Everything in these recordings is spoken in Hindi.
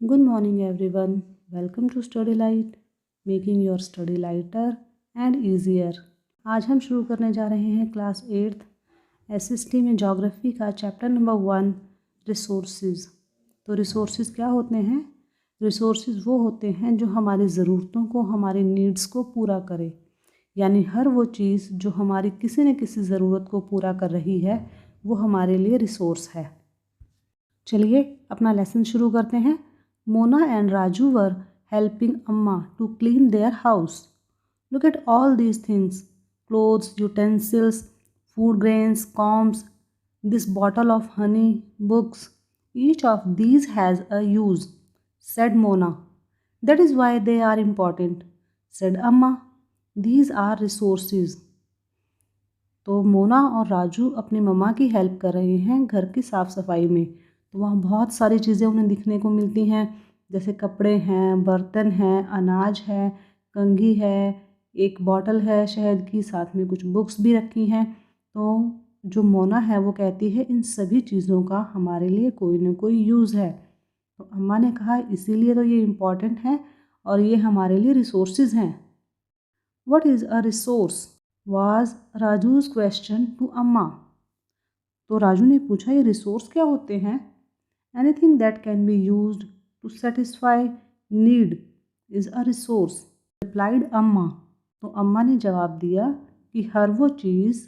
Good morning, everyone. Welcome to Study Light, making your study lighter and easier. आज हम शुरू करने जा रहे हैं क्लास 8th एसएसटी में ज्योग्राफी का चैप्टर नंबर 1 रिसोर्सेज। तो रिसोर्सेज क्या होते हैं? रिसोर्सेज वो होते हैं जो हमारी ज़रूरतों को, हमारी नीड्स को पूरा करे। यानी हर वो चीज़ जो हमारी किसी न किसी ज़रूरत को पूरा कर रही है वो हमारे लिए रिसोर्स है। चलिए अपना लेसन शुरू करते हैं। Mona and Raju were helping Amma to clean their house. Look at all these things: clothes, utensils, food grains, combs, this bottle of honey, books. Each of these has a use, said Mona. That is why they are important, said Amma. These are resources. तो मोना और राजू अपनी मम्मा की हेल्प कर रहे हैं घर की साफ़ सफाई में। तो वहाँ बहुत सारी चीज़ें उन्हें दिखने को मिलती हैं, जैसे कपड़े हैं, बर्तन हैं, अनाज है, कंघी है, एक बॉटल है शहद की, साथ में कुछ बुक्स भी रखी हैं। तो जो मोना है वो कहती है इन सभी चीज़ों का हमारे लिए कोई ना कोई यूज़ है। तो अम्मा ने कहा इसीलिए तो ये इम्पॉर्टेंट है और ये हमारे लिए रिसोर्सेज हैं। What is a resource was Raju's question to Amma. तो राजू ने पूछा ये रिसोर्स क्या होते हैं? Anything that can be used to satisfy need is a resource, replied Amma. तो अम्मा ने जवाब दिया कि हर वो चीज़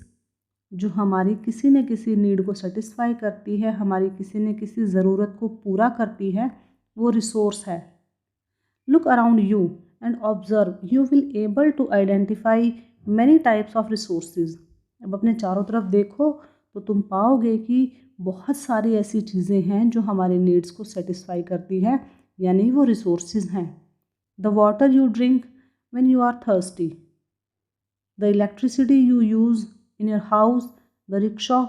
जो हमारी किसी न किसी नीड को सेटिस्फाई करती है, हमारी किसी न किसी ज़रूरत को पूरा करती है, वो रिसोर्स है। Look around you and observe, you will able to identify many types of resources. अब अपने चारों तरफ देखो तो तुम पाओगे कि बहुत सारी ऐसी चीज़ें हैं जो हमारे नीड्स को सेटिस्फाई करती हैं, यानी वो रिसोर्सेज हैं। The water you drink when you are thirsty, the electricity you use in your house, the rickshaw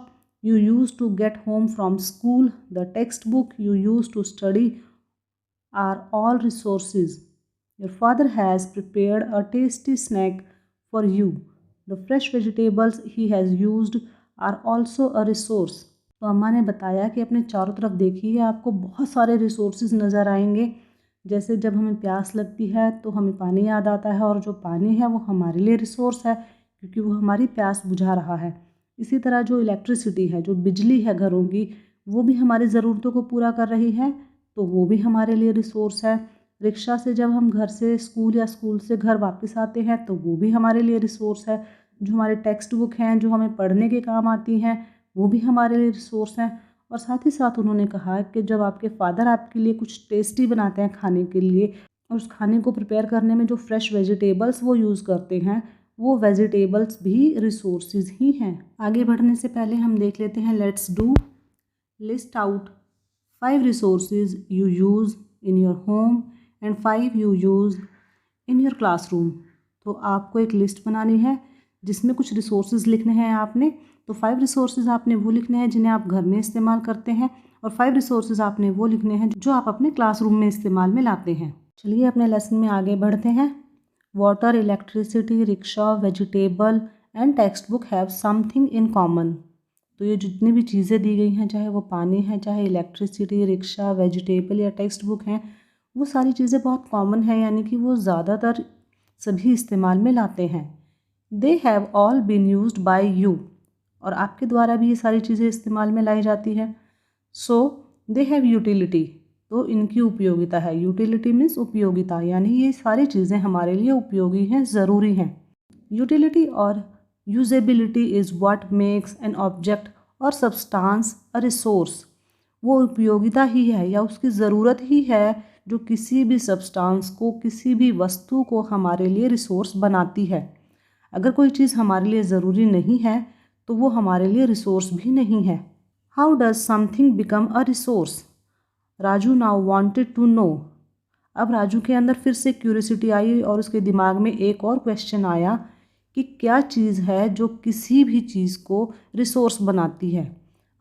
you use to get home from school, the textbook you use to study are all resources. Your father has prepared a tasty snack for you. The fresh vegetables he has used are also a resource. तो अम्मा ने बताया कि अपने चारों तरफ देखिए, आपको बहुत सारे रिसोर्सेज नज़र आएंगे। जैसे जब हमें प्यास लगती है तो हमें पानी याद आता है, और जो पानी है वो हमारे लिए रिसोर्स है क्योंकि वो हमारी प्यास बुझा रहा है। इसी तरह जो इलेक्ट्रिसिटी है, जो बिजली है घरों की, वो भी हमारी ज़रूरतों को पूरा कर रही है, तो वो भी हमारे लिए रिसोर्स है। रिक्शा से जब हम घर से स्कूल या स्कूल से घर वापस आते हैं तो वो भी हमारे लिए रिसोर्स है। जो हमारे टेक्स्ट बुक हैं, जो हमें पढ़ने के काम आती हैं, वो भी हमारे लिए रिसोर्स हैं। और साथ ही साथ उन्होंने कहा कि जब आपके फादर आपके लिए कुछ टेस्टी बनाते हैं खाने के लिए, और उस खाने को प्रिपेयर करने में जो फ्रेश वेजिटेबल्स वो यूज़ करते हैं, वो वेजिटेबल्स भी रिसोर्सेज ही हैं। आगे बढ़ने से पहले हम देख लेते हैं, let's do list out 5 resources you use in your home and 5 you use in your classroom। तो आपको एक लिस्ट बनानी है जिसमें कुछ रिसोर्सेज लिखने हैं आपने। तो 5 रिसोर्सेज आपने वो लिखने हैं जिन्हें आप घर में इस्तेमाल करते हैं, और 5 रिसोर्सेज आपने वो लिखने हैं जो आप अपने क्लासरूम में इस्तेमाल में लाते हैं। चलिए अपने लेसन में आगे बढ़ते हैं। Water, electricity, rickshaw, vegetable and text book have something in common. तो ये जितनी भी चीज़ें दी गई हैं, चाहे वो पानी है, चाहे इलेक्ट्रिसिटी, रिक्शा, वेजिटेबल या टेक्स्ट बुक हैं, वो सारी चीज़ें बहुत कॉमन है, यानी कि वो ज़्यादातर सभी इस्तेमाल में लाते हैं। They have all been used by you, और आपके द्वारा भी ये सारी चीज़ें इस्तेमाल में लाई जाती है। सो दे हैव यूटिलिटी, तो इनकी उपयोगिता है। यूटिलिटी मीन्स उपयोगिता, यानी ये सारी चीज़ें हमारे लिए उपयोगी हैं, ज़रूरी हैं। यूटिलिटी और usability is what makes an object और सब्सटेंस अ रिसोर्स। वो उपयोगिता ही है या उसकी ज़रूरत ही है जो किसी भी सब्सटेंस को, किसी भी वस्तु को हमारे लिए रिसोर्स बनाती है। अगर कोई चीज़ हमारे लिए ज़रूरी नहीं है तो वो हमारे लिए रिसोर्स भी नहीं है। How does something become a resource? Raju now wanted to know. अब राजू के अंदर फिर से क्यूरियोसिटी आई और उसके दिमाग में एक और क्वेश्चन आया कि क्या चीज़ है जो किसी भी चीज़ को रिसोर्स बनाती है।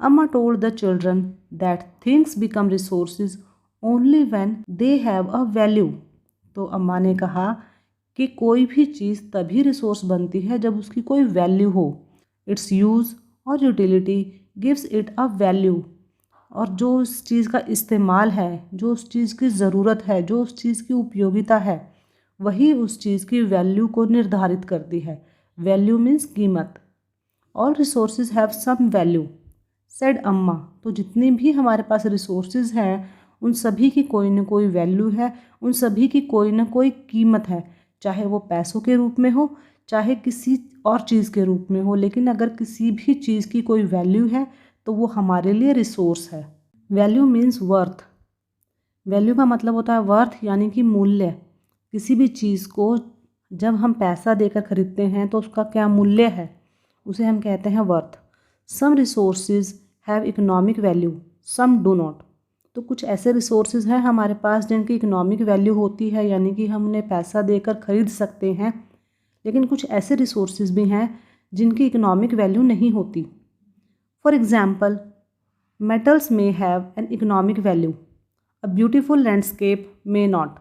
अम्मा told the children that things become resources only when they have a value. तो अम्मा ने कहा कि कोई भी चीज़ तभी रिसोर्स बनती है जब उसकी कोई वैल्यू हो। इट्स यूज़ और utility gives it a value, और जो उस चीज़ का इस्तेमाल है, जो उस चीज़ की ज़रूरत है, जो उस चीज़ की उपयोगिता है, वही उस चीज़ की वैल्यू को निर्धारित करती है। वैल्यू मीन्स कीमत। All resources have some value said Amma. तो जितने भी हमारे पास रिसोर्सेज हैं उन सभी की कोई ना कोई वैल्यू है, उन सभी की कोई ना कोई कीमत है, चाहे वो पैसों के रूप में हो, चाहे किसी और चीज़ के रूप में हो, लेकिन अगर किसी भी चीज़ की कोई वैल्यू है तो वो हमारे लिए रिसोर्स है। Value means worth. वैल्यू का मतलब होता है वर्थ यानी कि मूल्य। किसी भी चीज़ को जब हम पैसा देकर खरीदते हैं तो उसका क्या मूल्य है, उसे हम कहते हैं worth. Some resources have economic value, some do not. तो कुछ ऐसे रिसोर्सेज हैं हमारे पास जिनकी इकोनॉमिक वैल्यू होती है, यानी कि हम उन्हें पैसा देकर खरीद सकते हैं, लेकिन कुछ ऐसे रिसोर्सेज भी हैं जिनकी इकोनॉमिक वैल्यू नहीं होती। For example, metals may have an economic value. A beautiful landscape may not,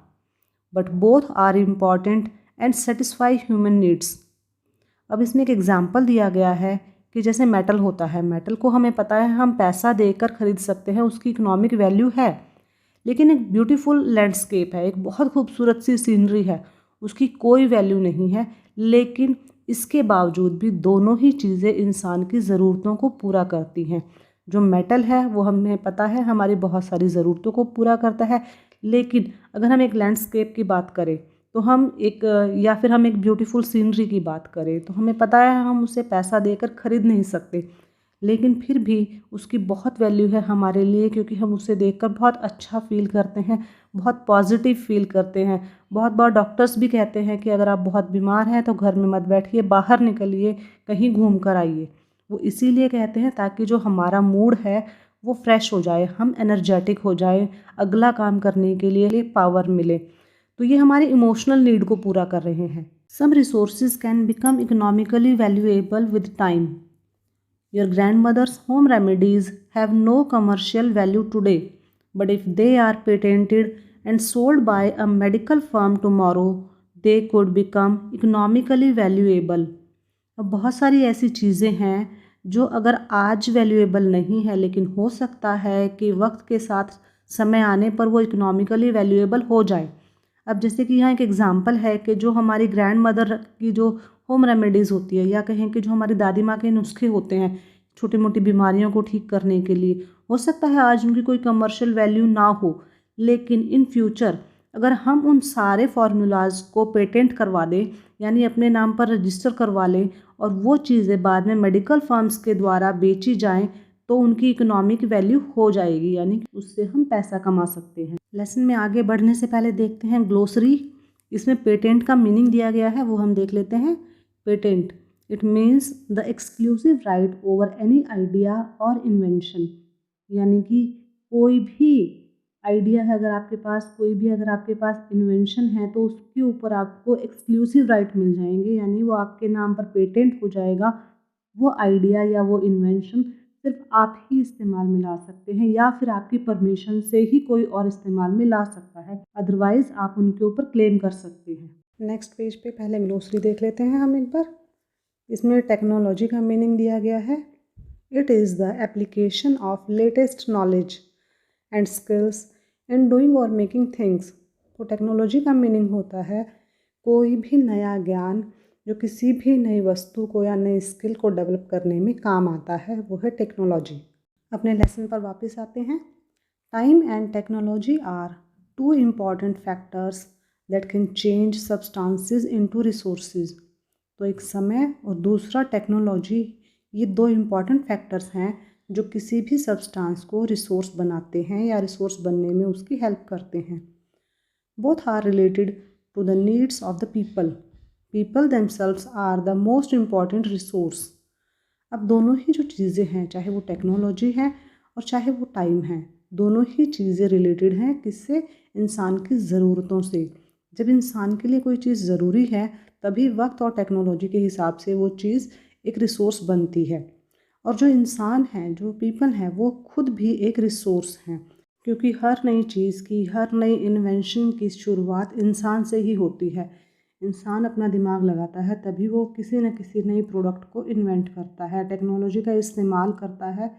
but both are important and satisfy human needs. अब इसमें एक एग्जाम्पल दिया गया है कि जैसे मेटल होता है, मेटल को हमें पता है हम पैसा देकर खरीद सकते हैं, उसकी इकोनॉमिक वैल्यू है। लेकिन एक ब्यूटीफुल लैंडस्केप है, एक बहुत खूबसूरत सी सीनरी है, उसकी कोई वैल्यू नहीं है, लेकिन इसके बावजूद भी दोनों ही चीज़ें इंसान की ज़रूरतों को पूरा करती हैं। जो मेटल है वो हमें पता है हमारी बहुत सारी ज़रूरतों को पूरा करता है, लेकिन अगर हम एक लैंडस्केप की बात करें तो हम एक या फिर हम एक ब्यूटीफुल सीनरी की बात करें तो हमें पता है हम उसे पैसा देकर खरीद नहीं सकते, लेकिन फिर भी उसकी बहुत वैल्यू है हमारे लिए, क्योंकि हम उसे देखकर बहुत अच्छा फील करते हैं, बहुत पॉजिटिव फील करते हैं। बहुत बार डॉक्टर्स भी कहते हैं कि अगर आप बहुत बीमार हैं तो घर में मत बैठिए, बाहर निकलिए, कहीं घूम कर आइए। वो इसीलिए कहते हैं ताकि जो हमारा मूड है वो फ्रेश हो जाए, हम एनर्जेटिक हो जाए, अगला काम करने के लिए पावर मिले। तो ये हमारी इमोशनल नीड को पूरा कर रहे हैं। Some resources can become economically valuable with time. Your grandmother's home remedies have no commercial value today, but if they are patented and sold by a medical firm tomorrow, they could become economically valuable. अब बहुत सारी ऐसी चीज़ें हैं जो अगर आज वैल्यूएबल नहीं है, लेकिन हो सकता है कि वक्त के साथ समय आने पर वो इकोनॉमिकली वैल्यूएबल हो जाए। अब जैसे कि यहाँ एक एग्जांपल है कि जो हमारी ग्रैंड मदर की जो होम रेमेडीज़ होती है, या कहें कि जो हमारी दादी माँ के नुस्खे होते हैं छोटी मोटी बीमारियों को ठीक करने के लिए, हो सकता है आज उनकी कोई कमर्शियल वैल्यू ना हो, लेकिन इन फ्यूचर अगर हम उन सारे फार्मूलाज को पेटेंट करवा दें, यानी अपने नाम पर रजिस्टर करवा लें, और वो चीज़ें बाद में मेडिकल फर्म्स के द्वारा बेची जाएं, तो उनकी इकोनॉमिक वैल्यू हो जाएगी, यानी कि उससे हम पैसा कमा सकते हैं। लेसन में आगे बढ़ने से पहले देखते हैं ग्लोसरी। इसमें पेटेंट का मीनिंग दिया गया है, वो हम देख लेते हैं। Patent, it means the exclusive right over any idea और इन्वेंशन। यानी कि कोई भी आइडिया है अगर आपके पास, कोई भी अगर आपके पास इन्वेंशन है तो उसके ऊपर आपको एक्सक्लूसिव राइट मिल जाएंगे, यानी वो आपके नाम पर पेटेंट हो जाएगा। वो आइडिया या वो इन्वेंशन सिर्फ आप ही इस्तेमाल में ला सकते हैं, या फिर आपकी परमिशन से ही कोई और इस्तेमाल में ला सकता है, अदरवाइज आप उनके ऊपर क्लेम कर सकते हैं। नेक्स्ट पेज पे पहले ग्लोसरी देख लेते हैं हम एक बार। इसमें टेक्नोलॉजी का मीनिंग दिया गया है। It is the application of latest knowledge and skills in doing और मेकिंग थिंग्स। तो टेक्नोलॉजी का मीनिंग होता है कोई भी नया ज्ञान जो किसी भी नई वस्तु को या नई स्किल को डेवलप करने में काम आता है, वो है टेक्नोलॉजी। अपने लेसन पर वापस आते हैं। Time and technology are two important factors that can change substances into resources. तो एक समय और दूसरा टेक्नोलॉजी, ये दो इम्पॉर्टेंट फैक्टर्स हैं जो किसी भी सब्सटेंस को रिसोर्स बनाते हैं या रिसोर्स बनने में उसकी हेल्प करते हैं। Both are related to the needs of the people. People themselves are the most important resource. अब दोनों ही जो चीज़ें हैं, चाहे वो टेक्नोलॉजी है और चाहे वो टाइम है, दोनों ही चीज़ें रिलेटेड हैं किससे? इंसान की ज़रूरतों से। जब इंसान के लिए कोई चीज़ ज़रूरी है तभी वक्त और टेक्नोलॉजी के हिसाब से वो चीज़ एक रिसोर्स बनती है। और जो इंसान है, जो पीपल हैं, वो खुद भी एक रिसोर्स हैं, क्योंकि हर नई चीज़ की, हर नई इन्वेंशन की शुरुआत इंसान से ही होती है। इंसान अपना दिमाग लगाता है तभी वो किसी न किसी नई प्रोडक्ट को इन्वेंट करता है, टेक्नोलॉजी का इस्तेमाल करता है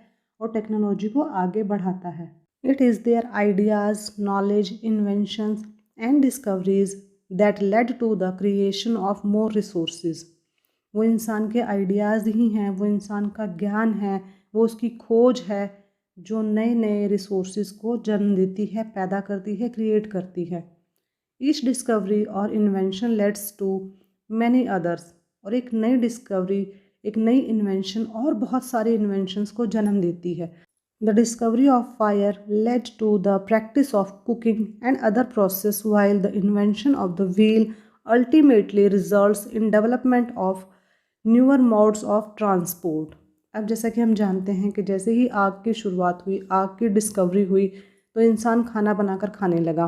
और टेक्नोलॉजी को आगे बढ़ाता है। It is their ideas, knowledge, inventions and discoveries that led to the creation of more resources. वो इंसान के आइडियाज़ ही हैं, वो इंसान का ज्ञान है, वो उसकी खोज है जो नए नए रिसोर्सेज को जन्म देती है, पैदा करती है, क्रिएट करती है। ईच डिस्कवरी और invention leads to many others. और एक नई डिस्कवरी, एक नई इन्वेंशन और बहुत सारे इन्वेंशंस को जन्म देती है। The discovery of fire led to the practice of cooking and other process, while the invention of the wheel ultimately results in development of newer modes of transport. अब जैसा कि हम जानते हैं कि जैसे ही आग की शुरुआत हुई, आग की डिस्कवरी हुई, तो इंसान खाना बनाकर खाने लगा,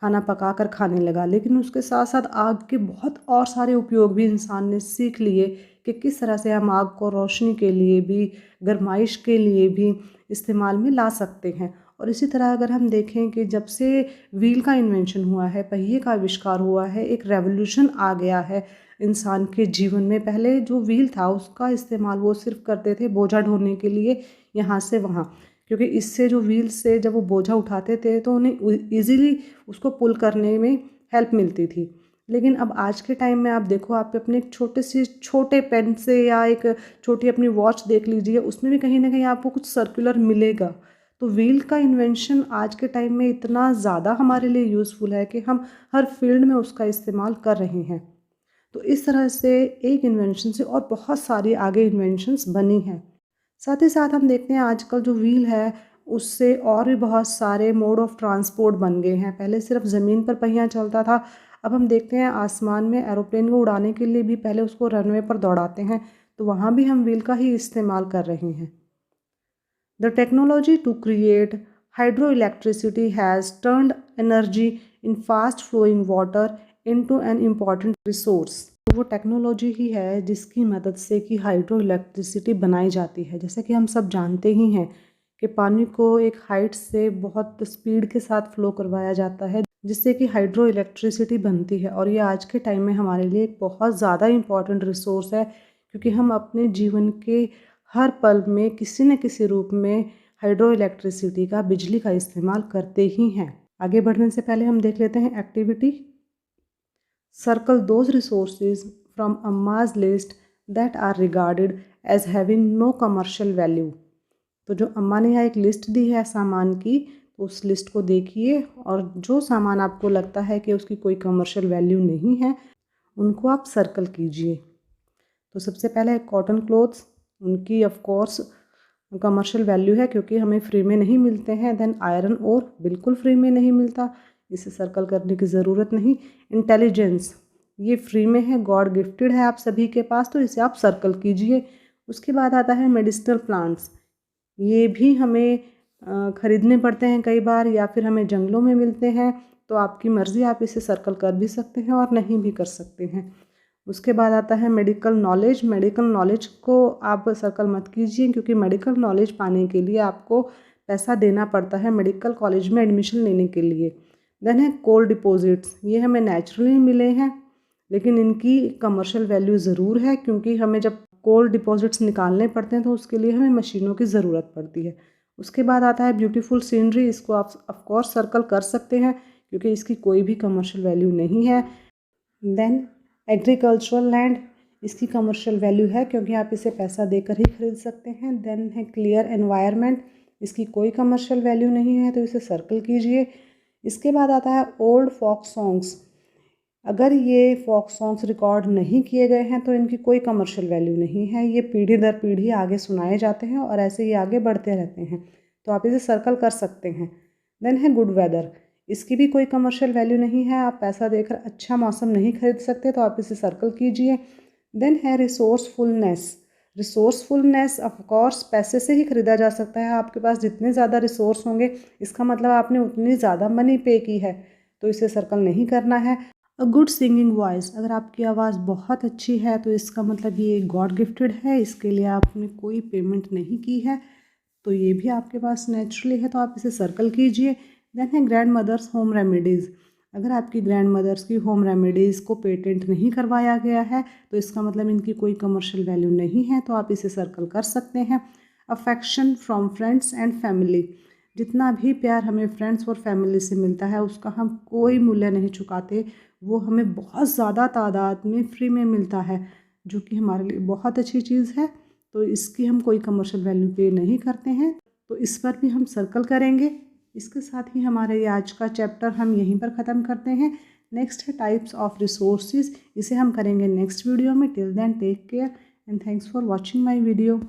खाना पका कर खाने लगा। लेकिन उसके साथ साथ आग के बहुत और सारे उपयोग भी इंसान ने सीख लिए कि किस तरह से हम आग को रोशनी के लिए भी, गरमाइश के लिए भी इस्तेमाल में ला सकते हैं। और इसी तरह अगर हम देखें कि जब से व्हील का इन्वेंशन हुआ है, पहिए का आविष्कार हुआ है, एक रेवोल्यूशन आ गया है इंसान के जीवन में। पहले जो व्हील था उसका इस्तेमाल वो सिर्फ करते थे बोझा ढोने के लिए यहाँ से वहाँ, क्योंकि इससे जो व्हील से जब वो बोझा उठाते थे तो उन्हें ईज़िली उसको पुल करने में हेल्प मिलती थी। लेकिन अब आज के टाइम में आप देखो, आप अपने एक छोटे पेन से या एक छोटी अपनी वॉच देख लीजिए, उसमें भी कहीं ना कहीं आपको कुछ सर्कुलर मिलेगा। तो व्हील का इन्वेंशन आज के टाइम में इतना ज़्यादा हमारे लिए यूज़फुल है कि हम हर फील्ड में उसका इस्तेमाल कर रहे हैं। तो इस तरह से एक इन्वेंशन से और बहुत सारी आगे इन्वेंशंस बनी हैं। साथ ही साथ हम देखते हैं आजकल जो व्हील है उससे और भी बहुत सारे मोड ऑफ ट्रांसपोर्ट बन गए हैं। पहले सिर्फ ज़मीन पर पहिया चलता था, अब हम देखते हैं आसमान में एरोप्लेन को उड़ाने के लिए भी पहले उसको रनवे पर दौड़ाते हैं, तो वहाँ भी हम व्हील का ही इस्तेमाल कर रहे हैं। The technology to create hydro electricity has turned energy in fast flowing water into an important resource. वो टेक्नोलॉजी ही है जिसकी मदद से कि हाइड्रो इलेक्ट्रिसिटी बनाई जाती है। जैसे कि हम सब जानते ही हैं कि पानी को एक हाइट से बहुत स्पीड के साथ फ्लो करवाया जाता है, जिससे कि हाइड्रो इलेक्ट्रिसिटी बनती है। और ये आज के टाइम में हमारे लिए एक बहुत ज़्यादा इम्पॉर्टेंट रिसोर्स है, क्योंकि हम अपने जीवन के हर पल में किसी न किसी रूप में हाइड्रो इलेक्ट्रिसिटी का, बिजली का इस्तेमाल करते ही हैं। आगे बढ़ने से पहले हम देख लेते हैं activity. Circle those resources from Amma's list that are regarded as having no commercial value. तो जो अम्मा ने यहाँ एक लिस्ट दी है सामान की, तो उस लिस्ट को देखिए और जो सामान आपको लगता है कि उसकी कोई कमर्शियल वैल्यू नहीं है, उनको आप सर्कल कीजिए। तो सबसे पहले है कॉटन क्लोथ्स, उनकी ऑफ कोर्स कमर्शियल वैल्यू है क्योंकि हमें फ्री में नहीं मिलते हैं। देन आयरन ओर बिल्कुल फ्री में नहीं मिलता, इसे सर्कल करने की ज़रूरत नहीं। इंटेलिजेंस, ये फ्री में है, गॉड गिफ्टेड है आप सभी के पास, तो इसे आप सर्कल कीजिए। उसके बाद आता है मेडिसिनल प्लांट्स, ये भी हमें ख़रीदने पड़ते हैं कई बार, या फिर हमें जंगलों में मिलते हैं, तो आपकी मर्ज़ी, आप इसे सर्कल कर भी सकते हैं और नहीं भी कर सकते हैं। उसके बाद आता है मेडिकल नॉलेज। मेडिकल नॉलेज को आप सर्कल मत कीजिए, क्योंकि मेडिकल नॉलेज पाने के लिए आपको पैसा देना पड़ता है मेडिकल कॉलेज में एडमिशन लेने के लिए। देन है कोल डिपॉजिट्स, ये हमें नेचुरली मिले हैं, लेकिन इनकी कमर्शियल वैल्यू ज़रूर है, क्योंकि हमें जब कोल डिपॉजिट्स निकालने पड़ते हैं तो उसके लिए हमें मशीनों की ज़रूरत पड़ती है। उसके बाद आता है ब्यूटीफुल सीनरी, इसको आप ऑफ कोर्स सर्कल कर सकते हैं क्योंकि इसकी कोई भी कमर्शियल वैल्यू नहीं है। देन एग्रीकल्चरल लैंड, इसकी कमर्शियल वैल्यू है क्योंकि आप इसे पैसा देकर ही खरीद सकते हैं। देन है क्लियर एनवायरनमेंट, इसकी कोई कमर्शियल वैल्यू नहीं है, तो इसे सर्कल कीजिए। इसके बाद आता है ओल्ड फोक सॉन्ग्स, अगर ये फोक सॉन्ग्स रिकॉर्ड नहीं किए गए हैं तो इनकी कोई कमर्शियल वैल्यू नहीं है, ये पीढ़ी दर पीढ़ी आगे सुनाए जाते हैं और ऐसे ही आगे बढ़ते रहते हैं, तो आप इसे सर्कल कर सकते हैं। देन है गुड वेदर, इसकी भी कोई कमर्शियल वैल्यू नहीं है, आप पैसा देकर अच्छा मौसम नहीं खरीद सकते, तो आप इसे सर्कल कीजिए। देन है रिसोर्सफुलनेस। रिसोर्सफुलनेस ऑफ कोर्स पैसे से ही खरीदा जा सकता है, आपके पास जितने ज़्यादा रिसोर्स होंगे इसका मतलब आपने उतनी ज़्यादा मनी पे की है, तो इसे सर्कल नहीं करना है। अ गुड सिंगिंग वॉइस, अगर आपकी आवाज़ बहुत अच्छी है तो इसका मतलब ये गॉड गिफ्टेड है, इसके लिए आपने कोई पेमेंट नहीं की है, तो ये भी आपके पास नेचुरली है, तो आप इसे सर्कल कीजिए। देन है ग्रैंड मदर्स होम रेमेडीज़, अगर आपकी ग्रैंड मदर्स की होम रेमेडीज़ को पेटेंट नहीं करवाया गया है तो इसका मतलब इनकी कोई कमर्शियल वैल्यू नहीं है, तो आप इसे सर्कल कर सकते हैं। Affection from friends and family. जितना भी प्यार हमें फ्रेंड्स और फैमिली से मिलता है उसका हम कोई मूल्य नहीं चुकाते। वो हमें बहुत ज़्यादा तादाद में फ्री में मिलता है, जो कि हमारे लिए बहुत अच्छी चीज़ है। तो इसकी हम कोई कमर्शियल वैल्यू पे नहीं करते हैं, तो इस पर भी हम सर्कल करेंगे। इसके साथ ही हमारे ये आज का चैप्टर हम यहीं पर ख़त्म करते हैं। नेक्स्ट है टाइप्स ऑफ रिसोर्सेज, इसे हम करेंगे नेक्स्ट वीडियो में। Till then take care and thanks for watching my video.